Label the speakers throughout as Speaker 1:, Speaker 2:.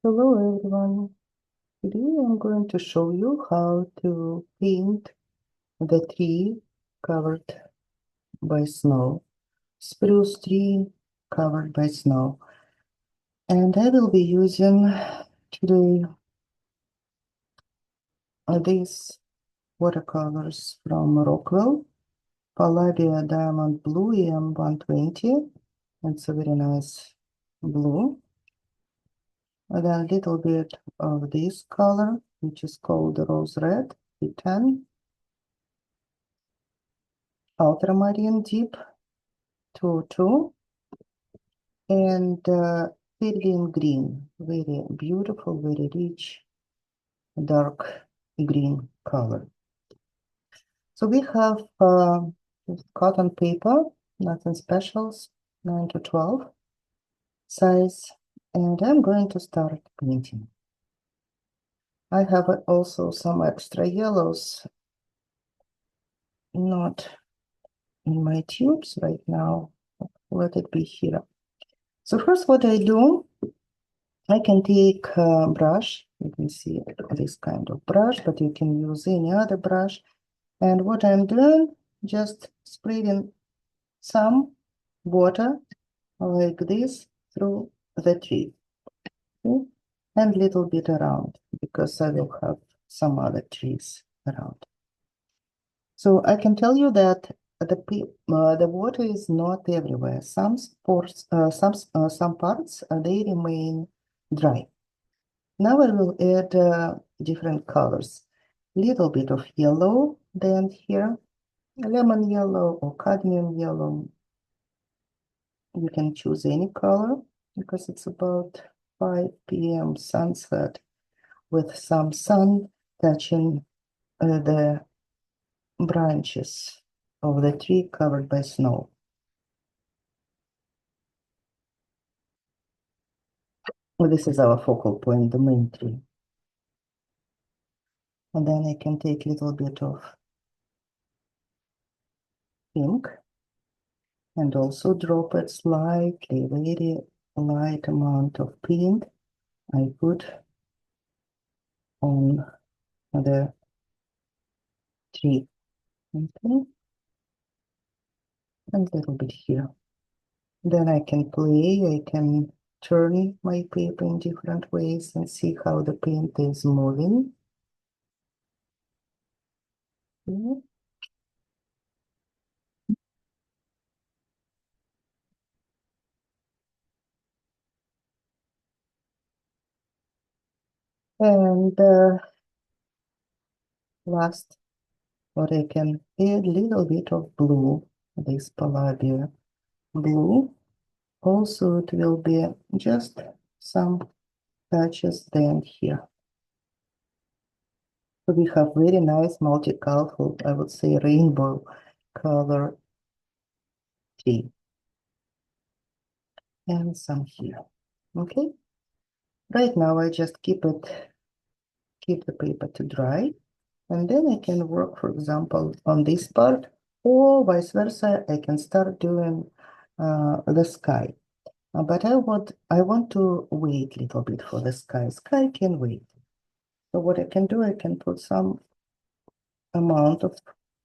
Speaker 1: Hello everyone. Today I'm going to show you how to paint the tree covered by snow, spruce tree covered by snow. And I will be using today these watercolors from Rockwell, Palladia Diamond Blue EM120. It's a very nice blue. And then a little bit of this color, which is called Rose Red, E10. Ultramarine Deep 202, and Pilgrim Green, very beautiful, very rich, dark green color. So we have just cotton paper, nothing special, 9 to 12 size, and I'm going to start painting. I have also some extra yellows, not in my tubes right now. Let it be here. So first what I do, I can take a brush. You can see this kind of brush, but you can use any other brush. And what I'm doing, just spreading some water like this through the tree. Okay? And little bit around, because I will have some other trees around. So I can tell you that the water is not everywhere. Some parts they remain dry. Now I will add different colors. Little bit of yellow, then here, lemon yellow or cadmium yellow. You can choose any color because it's about 5 p.m. sunset with some sun touching the branches of the tree covered by snow. Well, this is our focal point, the main tree. And then I can take a little bit of pink and also drop it slightly, very light amount of paint I put on the tree. Okay, and a little bit here. Then I can play, I can turn my paper in different ways and see how the paint is moving. Okay. And last, what I can add a little bit of blue, this Palladia blue. Also, it will be just some touches then here. So we have very nice multi-colorful, I would say rainbow color tree. And some here. Okay. Right now I just keep the paper to dry. And then I can work, for example, on this part, or vice versa, I can start doing the sky. But I want to wait a little bit for the sky. Sky can wait. So what I can do, I can put some amount of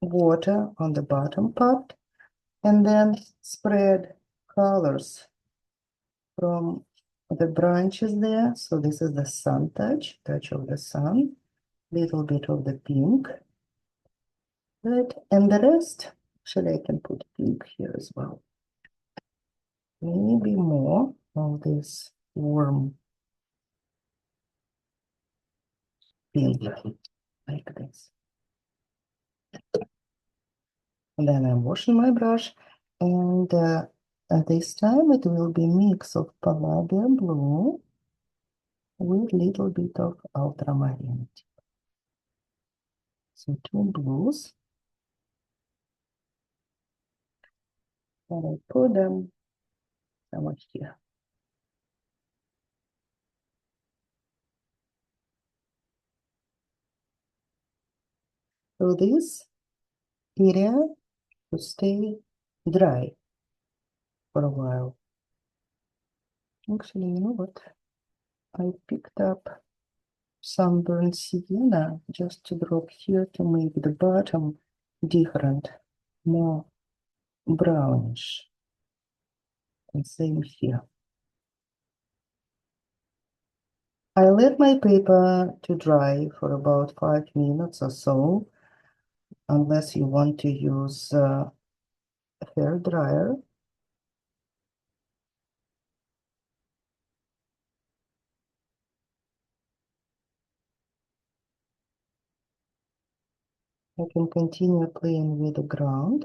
Speaker 1: water on the bottom part and then spread colors from the branches there. So this is the sun touch of the sun, little bit of the pink, right? And the rest, actually I can put pink here as well. Maybe more of this warm pink, like this. And then I'm washing my brush, and at this time it will be mix of Palladia blue with little bit of ultramarine. So two blues, and I put them somewhere here. So this area to stay dry for a while. Actually, you know what? I picked up some burnt sienna just to drop here to make the bottom different, more brownish. And same here. I let my paper to dry for about 5 minutes or so, unless you want to use a hair dryer. I can continue playing with the ground,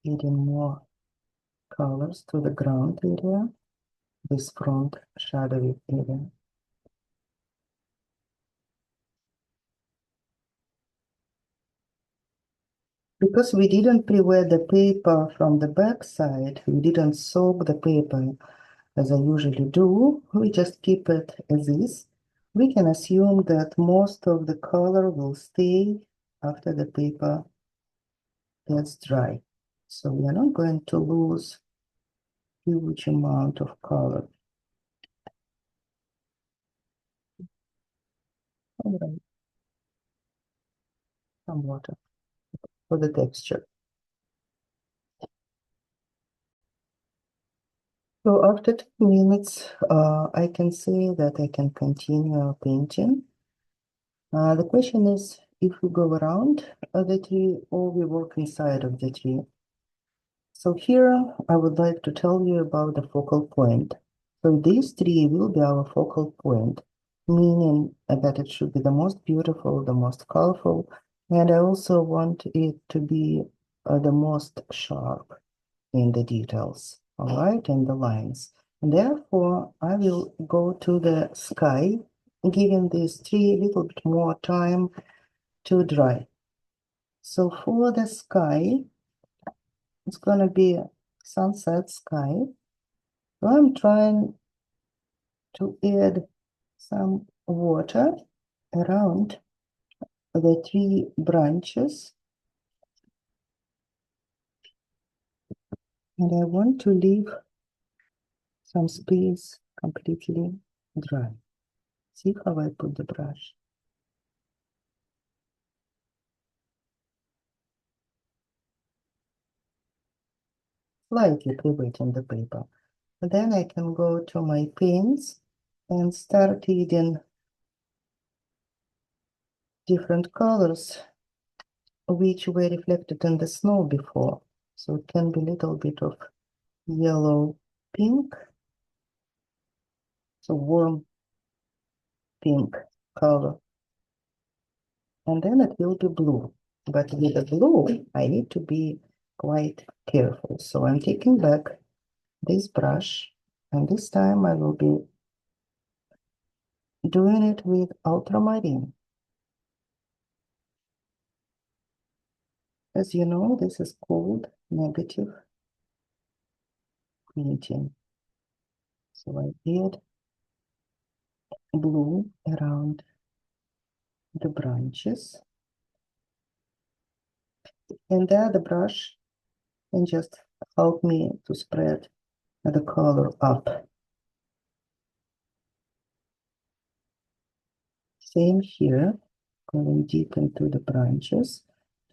Speaker 1: adding more colors to the ground area, this front shadowy area. Because we didn't pre-wet the paper from the back side, we didn't soak the paper as I usually do, we just keep it as is. We can assume that most of the color will stay after the paper gets dry. So we are not going to lose huge amount of color. All right, some water for the texture. So after 2 minutes, I can say that I can continue painting. The question is if we go around the tree or we work inside of the tree. So here I would like to tell you about the focal point. So this tree will be our focal point, meaning that it should be the most beautiful, the most colorful, and I also want it to be the most sharp in the details, all right, in the lines. And therefore, I will go to the sky, giving this tree a little bit more time to dry. So for the sky, it's gonna be sunset sky. So I'm trying to add some water around the tree branches, and I want to leave some space completely dry. See how I put the brush. Slightly pivoting the paper. Then I can go to my paints and start adding different colors which were reflected in the snow before. So it can be a little bit of yellow pink, so warm pink color. And then it will be blue. But with the blue, I need to be quite careful. So I'm taking back this brush, and this time I will be doing it with ultramarine. As you know, this is called negative painting. So I add blue around the branches, and the other brush can just help me to spread the color up. Same here, going deep into the branches,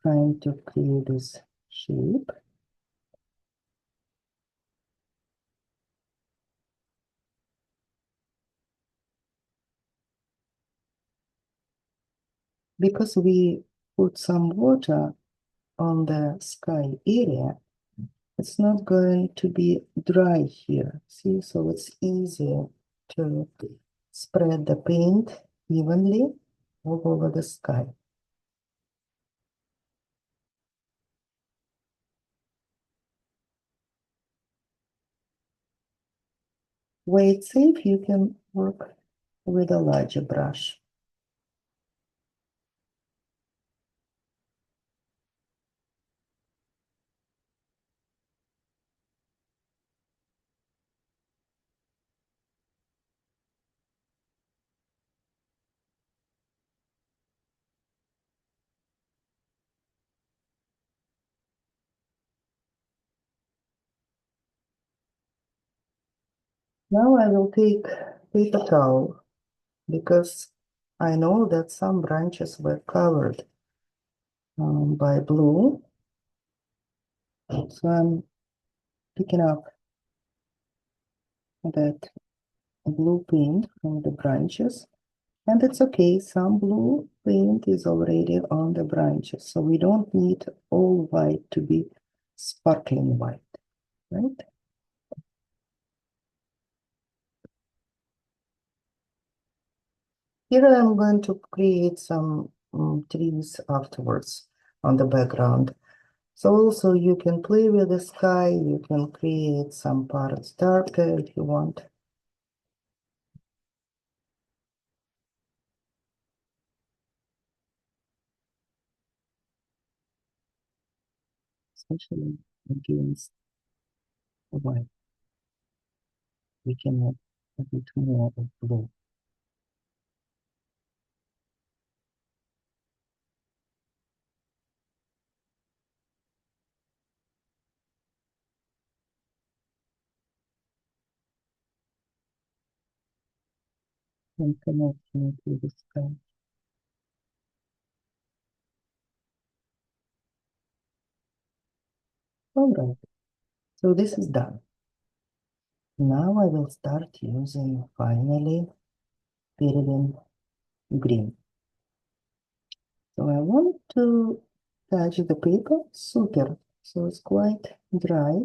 Speaker 1: trying to create this shape. Because we put some water on the sky area, it's not going to be dry here. See, so it's easier to spread the paint evenly all over the sky. Where it's safe, you can work with a larger brush. Now I will take paper towel because I know that some branches were covered by blue. So I'm picking up that blue paint from the branches. And it's okay, some blue paint is already on the branches, so we don't need all white to be sparkling white, right? Here I'm going to create some trees afterwards on the background. So also you can play with the sky, you can create some parts darker if you want. Especially against the white, we can add a bit more of blue. And connecting it with the sky. All right, so this is done. Now I will start using finally Pyridine green. So I want to touch the paper super, so it's quite dry,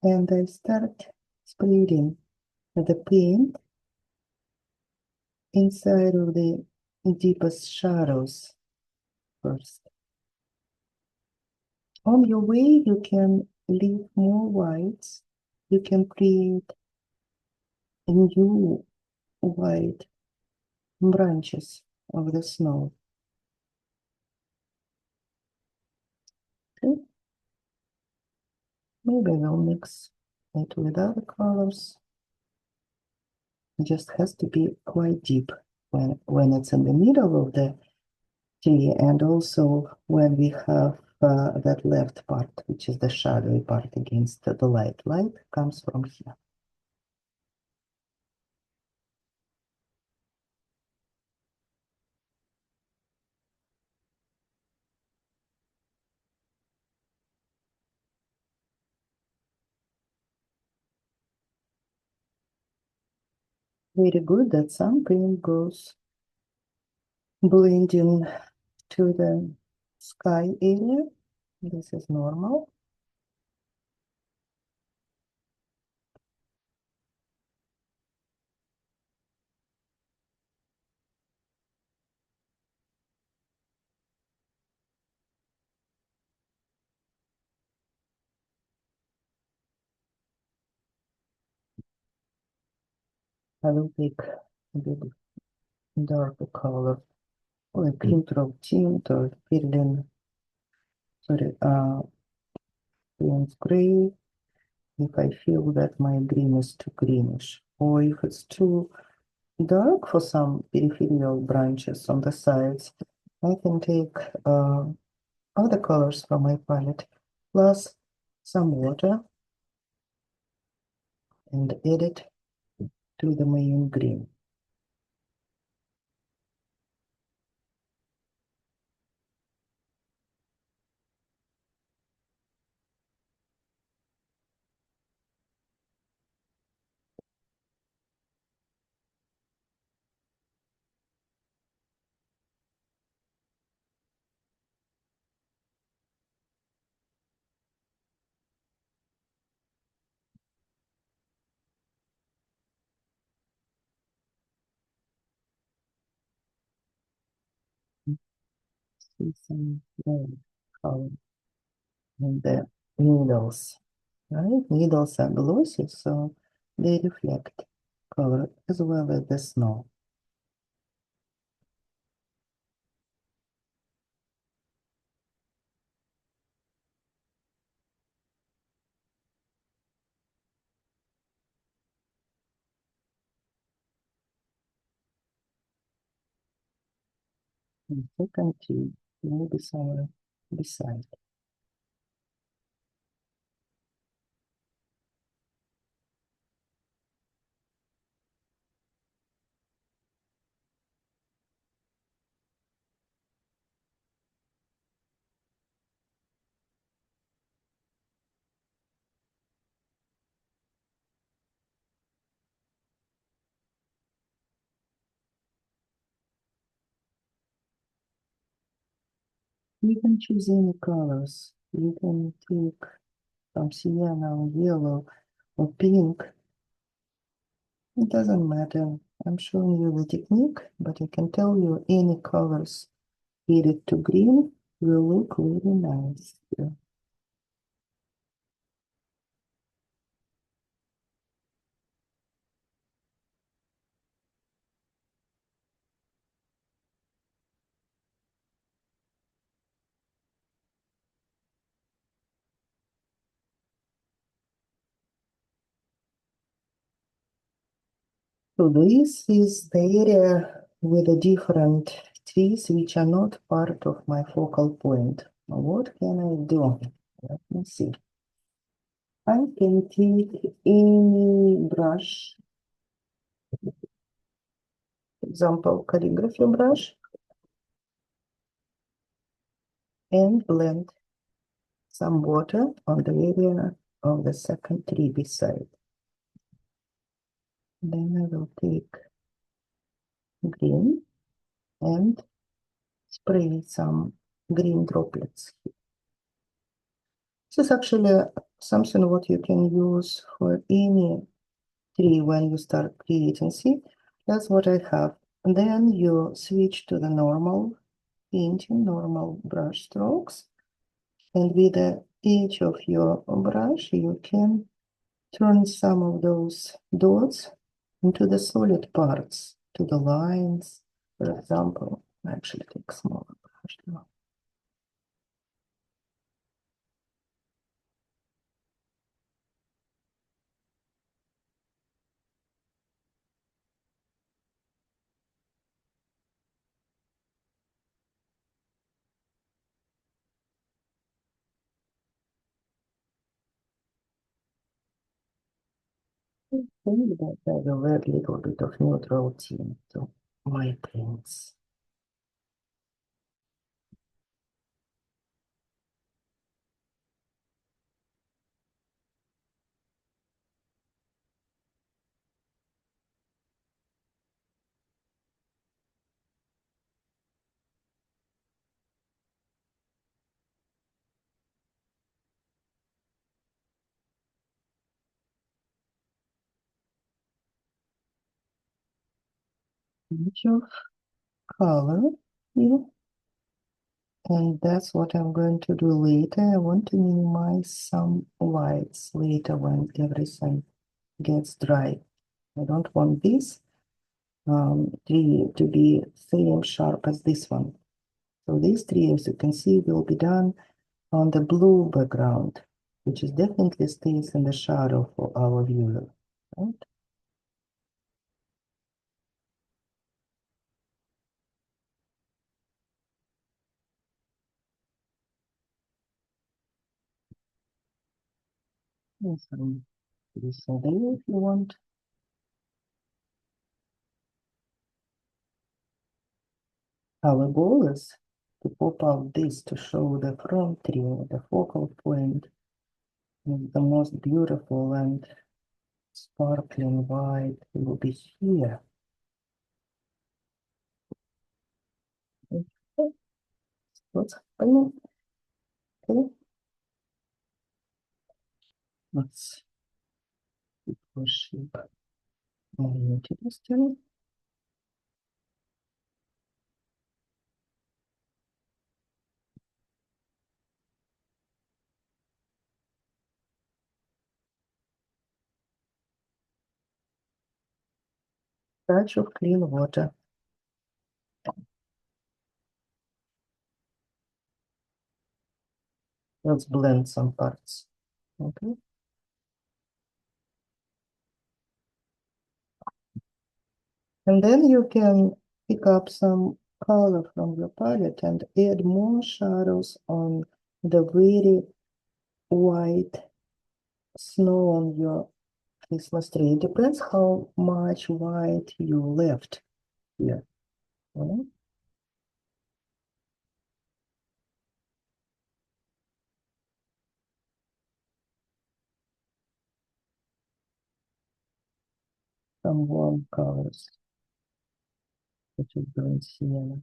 Speaker 1: and I start spreading the paint inside of the deepest shadows first. On your way, you can leave more whites. You can create new white branches of the snow. Okay. Maybe I will mix it with other colors. It just has to be quite deep when it's in the middle of the tree, and also when we have that left part, which is the shadowy part against the light. Light comes from here. Very good that some paint goes blending to the sky area. This is normal. I will pick a bit darker color, like neutral tint or Perlin, sorry, Payne's gray, if I feel that my green is too greenish, or if it's too dark for some peripheral branches on the sides, I can take other colors from my palette, plus some water, and add it to the main green. See some red color in the needles, right? Needles are glossy, so they reflect color as well as the snow. And second tube will be somewhere beside. You can choose any colors. You can take some sienna or yellow or pink. It doesn't matter. I'm showing you the technique, but I can tell you any colors faded to green will look really nice here. So this is the area with the different trees which are not part of my focal point. Now, what can I do? Let me see. I can take any brush, example, calligraphy brush, and blend some water on the area of the second tree beside. Then I will take green and spray some green droplets. This is actually something what you can use for any tree when you start creating. See, that's what I have. And then you switch to the normal painting, normal brush strokes. And with the edge of your brush, you can turn some of those dots into the solid parts, to the lines, for example. I actually take smaller brush now. Maybe that I will add a little bit of neutral tint to my paints. Bunch of color here. And that's what I'm going to do later. I want to minimize some whites later when everything gets dry. I don't want this tree to be same sharp as this one. So this tree, as you can see, will be done on the blue background, which is definitely stays in the shadow for our viewer. Right? And some this there if you want. Our goal is to pop out this to show the front tree, the focal point, and the most beautiful and sparkling white will be here. Okay. What's happening? Okay. Let's push it into this channel. Touch of clean water. Let's blend some parts. Okay. And then you can pick up some color from your palette and add more shadows on the very white snow on your Christmas tree. It depends how much white you left here. Right? Some warm colors, such as burnt sienna.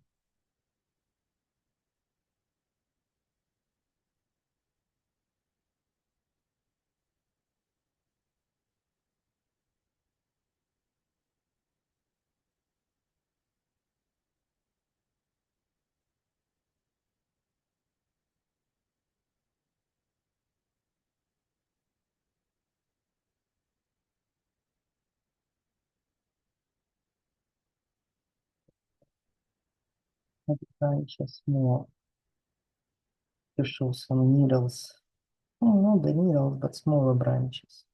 Speaker 1: of branches more to show some needles. Oh, not the needles, but smaller branches.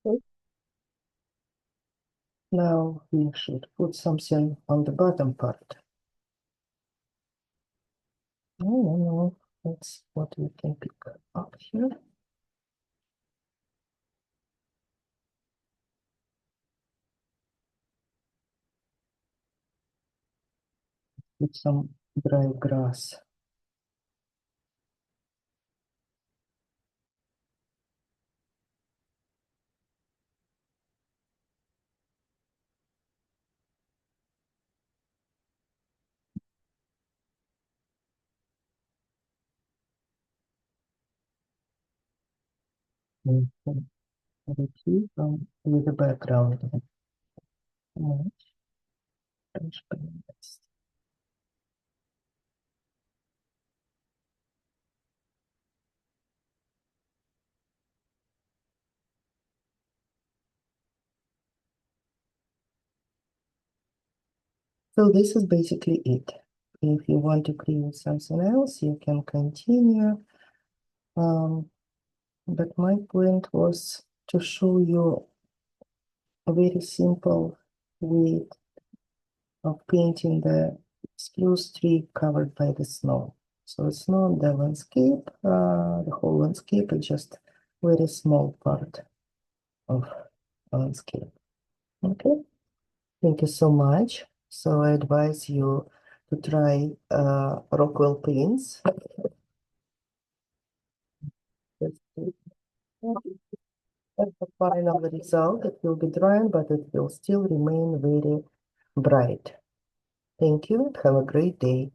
Speaker 1: Okay. Now we should put something on the bottom part. No, that's what we can pick up here. With some dry grass. And then retrieve from with the background. And transparent. So this is basically it. If you want to create something else, you can continue. But my point was to show you a very simple way of painting the spruce tree covered by the snow. So it's not the landscape, the whole landscape, it's just very small part of landscape. Okay, thank you so much. So I advise you to try Rockwell paints. That's it. And the final result, it will be drying, but it will still remain very bright. Thank you. Have a great day.